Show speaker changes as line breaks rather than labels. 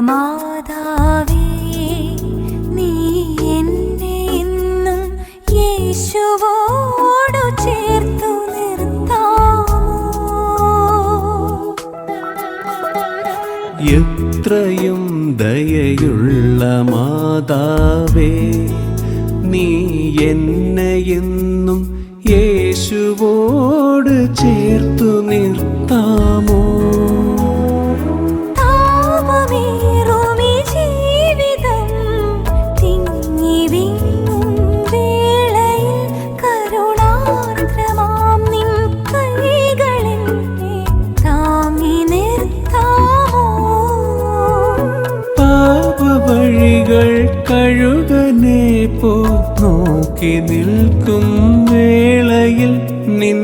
മാതാവേ, നീ എന്നെ എന്നും യേശുവോടു ചേർത്തു നിർത്താമോ?
എത്രയും ദയയുള്ള മാതാവേ, നീ എന്നെ എന്നും യേശുവോട് ചേർത്തു നിർത്താമോ?
താപമേറുമീ ജീവിതം തിങ്ങി വിങ്ങും വേളയിൽ കരുണാർദ്രമാം നിൻ കൈകളെന്നെ താങ്ങി നിർത്താമോ?
പാപവഴികൾ കഴുകനെ പോ നോക്കി നിൽക്കും വേളയിൽ നിൻ